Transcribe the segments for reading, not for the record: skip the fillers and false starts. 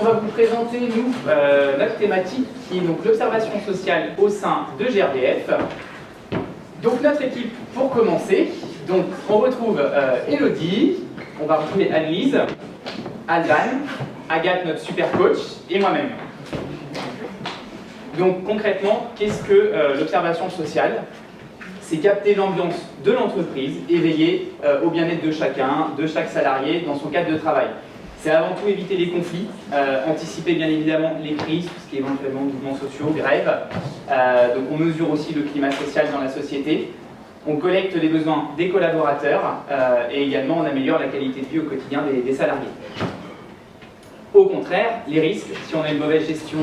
On va vous présenter, nous, notre thématique, qui est donc l'observation sociale au sein de GRDF. Donc notre équipe, pour commencer, donc on retrouve Elodie, on va retrouver Anne-Lise, Alban, Agathe, notre super coach, et moi-même. Donc concrètement, qu'est-ce que l'observation sociale? C'est capter l'ambiance de l'entreprise et veiller au bien-être de chacun, de chaque salarié dans son cadre de travail. C'est avant tout éviter les conflits, anticiper bien évidemment les crises, tout ce qui est éventuellement mouvements sociaux, grèves. Donc on mesure aussi le climat social dans la société. On collecte les besoins des collaborateurs et également on améliore la qualité de vie au quotidien des salariés. Au contraire, les risques, si on a une mauvaise gestion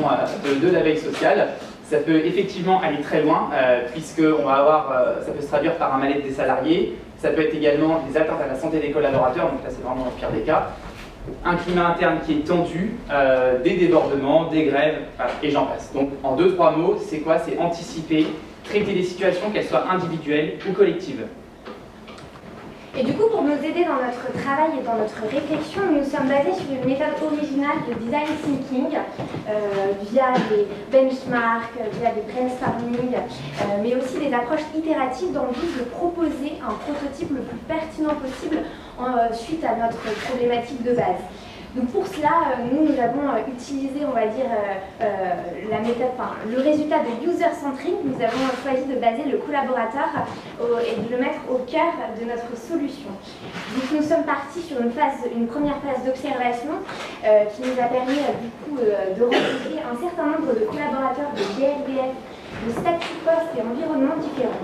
de la veille sociale, ça peut effectivement aller très loin, puisque ça peut se traduire par un mal-être des salariés, ça peut être également des atteintes à la santé des collaborateurs, donc là c'est vraiment le pire des cas, un climat interne qui est tendu, des débordements, des grèves, et j'en passe. Donc en 2-3 mots, c'est quoi? C'est anticiper, traiter les situations, qu'elles soient individuelles ou collectives. Et du coup, pour nous aider dans notre travail et dans notre réflexion, nous sommes basés sur une méthode originale de design thinking via des benchmarks, via des brainstorming, mais aussi des approches itératives dans le but de proposer un prototype le plus pertinent possible suite à notre problématique de base. Donc pour cela, nous avons utilisé, on va dire, la méthode, le résultat de user-centric. Nous avons choisi de baser le collaborateur et de le mettre au cœur de notre solution. Donc nous sommes partis sur une première phase d'observation qui nous a permis du coup de rencontrer un certain nombre de collaborateurs de GRDF, de statuts, postes et environnements différents.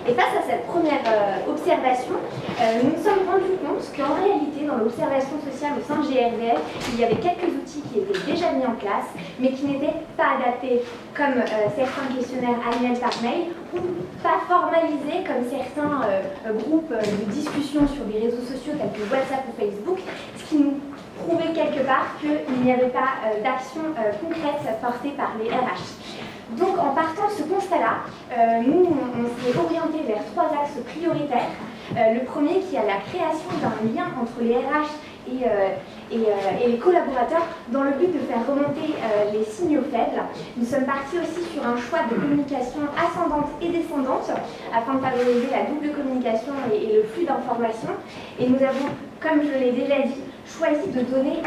Et face à cette première observation, nous nous sommes rendus compte qu'en réalité, dans l'observation sociale au sein de GRDF, il y avait quelques outils qui étaient déjà mis en place, mais qui n'étaient pas adaptés, comme certains questionnaires annuels par mail, ou pas formalisés comme certains groupes de discussion sur des réseaux sociaux tels que WhatsApp ou Facebook, ce qui nous prouvait quelque part qu'il n'y avait pas d'action concrète portée par les RH. Donc en partant de ce constat-là, nous on s'est orienté vers 3 axes prioritaires. Le premier qui est la création d'un lien entre les RH et les collaborateurs dans le but de faire remonter les signaux faibles. Nous sommes partis aussi sur un choix de communication ascendante et descendante afin de favoriser la double communication et le flux d'informations. Et nous avons, comme je l'ai déjà dit, choisi de donner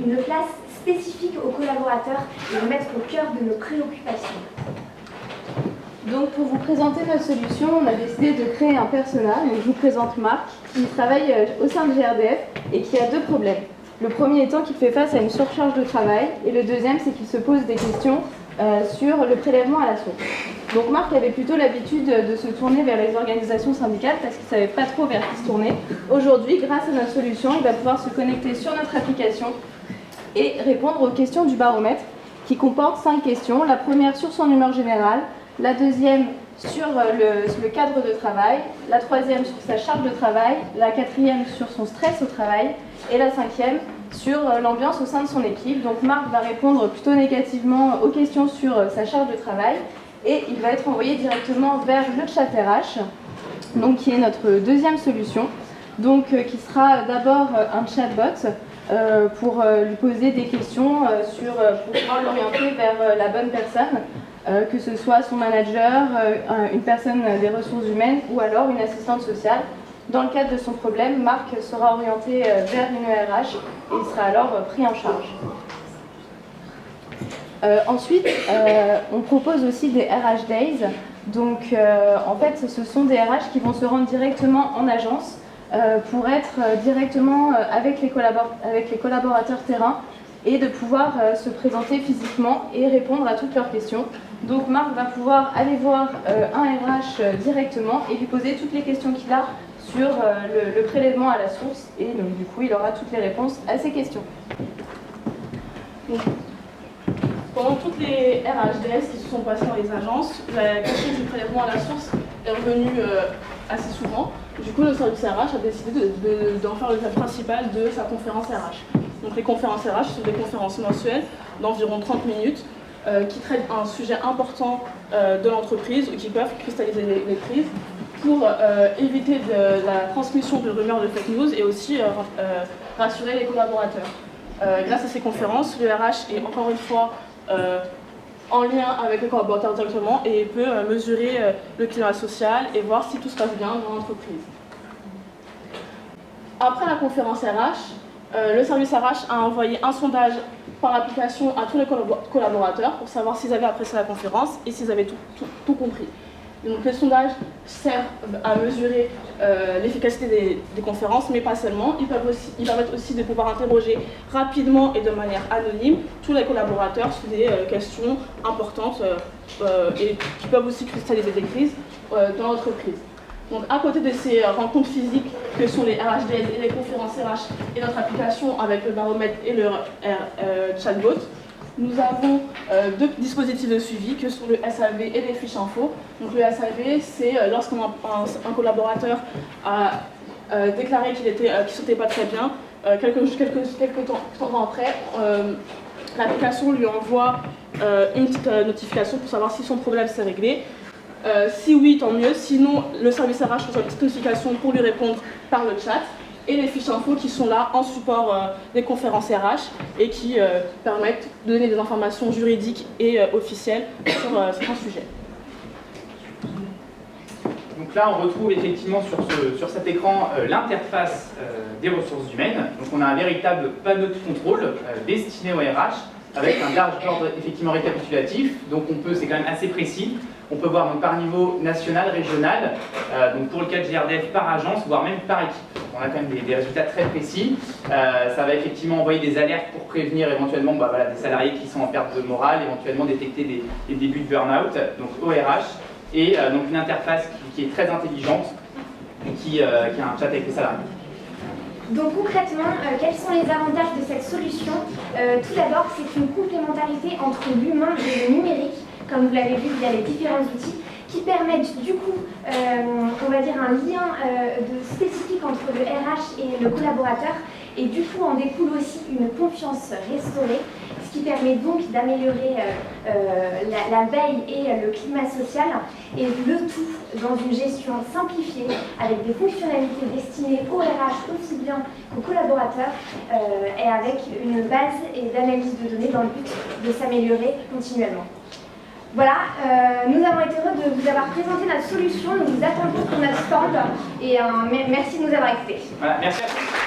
une place spécifique aux collaborateurs et le mettre au cœur de nos préoccupations. Donc pour vous présenter notre solution, on a décidé de créer un persona. Donc, je vous présente Marc, qui travaille au sein de GRDF et qui a 2 problèmes. Le premier étant qu'il fait face à une surcharge de travail et le deuxième c'est qu'il se pose des questions sur le prélèvement à la source. Donc Marc avait plutôt l'habitude de se tourner vers les organisations syndicales parce qu'il ne savait pas trop vers qui se tourner. Aujourd'hui, grâce à notre solution, il va pouvoir se connecter sur notre application et répondre aux questions du baromètre qui comporte 5 questions. La première sur son humeur générale, la deuxième sur le cadre de travail, la troisième sur sa charge de travail, la quatrième sur son stress au travail et la cinquième sur l'ambiance au sein de son équipe. Donc Marc va répondre plutôt négativement aux questions sur sa charge de travail et il va être envoyé directement vers le chat RH, donc qui est notre deuxième solution, donc qui sera d'abord un chatbot pour lui poser des questions pour pouvoir l'orienter vers la bonne personne, que ce soit son manager, une personne des ressources humaines ou alors une assistante sociale. Dans le cadre de son problème, Marc sera orienté vers une RH et il sera alors pris en charge. Ensuite, on propose aussi des RH Days. Donc, en fait, ce sont des RH qui vont se rendre directement en agence pour être directement avec les collaborateurs terrain et de pouvoir se présenter physiquement et répondre à toutes leurs questions. Donc Marc va pouvoir aller voir un RH directement et lui poser toutes les questions qu'il a sur le prélèvement à la source et donc du coup il aura toutes les réponses à ces questions. Donc, pendant toutes les RHDS qui se sont passées dans les agences, la question du prélèvement à la source est revenue assez souvent. Du coup, le service RH a décidé d'en faire le thème principal de sa conférence RH. Donc les conférences RH sont des conférences mensuelles d'environ 30 minutes qui traitent un sujet important de l'entreprise ou qui peuvent cristalliser les crises pour éviter la transmission de rumeurs de fake news et aussi rassurer les collaborateurs. Grâce à ces conférences, le RH est encore une fois en lien avec les collaborateurs directement et peut mesurer le climat social et voir si tout se passe bien dans l'entreprise. Après la conférence RH, le service RH a envoyé un sondage par application à tous les collaborateurs pour savoir s'ils avaient apprécié la conférence et s'ils avaient tout compris. Donc les sondages servent à mesurer l'efficacité des conférences, mais pas seulement. Ils permettent aussi de pouvoir interroger rapidement et de manière anonyme tous les collaborateurs sur des questions importantes et qui peuvent aussi cristalliser des crises dans l'entreprise. Donc à côté de ces rencontres physiques que sont les RHDS et les conférences RH et notre application avec le baromètre et le chatbot, nous avons deux dispositifs de suivi que sont le SAV et les fiches info. Donc le SAV, c'est lorsqu'un collaborateur a déclaré qu'il ne se sentait pas très bien, quelques temps après, l'application lui envoie une petite notification pour savoir si son problème s'est réglé. Si oui, tant mieux. Sinon, le service RH reçoit une petite notification pour lui répondre par le chat. Et les fiches infos qui sont là en support des conférences RH et qui permettent de donner des informations juridiques et officielles sur certains sujets. Donc là, on retrouve effectivement sur cet écran l'interface des ressources humaines. Donc on a un véritable panneau de contrôle destiné au RH avec un large ordre effectivement récapitulatif. Donc c'est quand même assez précis. On peut voir donc, par niveau national, régional, donc pour le cas de GRDF par agence, voire même par équipe. On a quand même des résultats très précis. Ça va effectivement envoyer des alertes pour prévenir éventuellement des salariés qui sont en perte de morale, éventuellement détecter des débuts de burn-out, donc au RH, et donc une interface qui est très intelligente et qui a un chat avec les salariés. Donc concrètement, quels sont les avantages de cette solution? Tout d'abord, c'est une complémentarité entre l'humain et le numérique, comme vous l'avez vu via les différents outils, qui permettent du coup, on va dire, un lien spécifique entre le RH et le collaborateur, et du coup en découle aussi une confiance restaurée, ce qui permet donc d'améliorer la veille et le climat social, et le tout dans une gestion simplifiée avec des fonctionnalités destinées au RH aussi bien qu'aux collaborateurs et avec une base et d'analyse de données dans le but de s'améliorer continuellement. Voilà, nous avons été heureux de vous avoir présenté notre solution, nous vous attendons pour notre stand et merci de nous avoir écoutés. Voilà, merci à tous.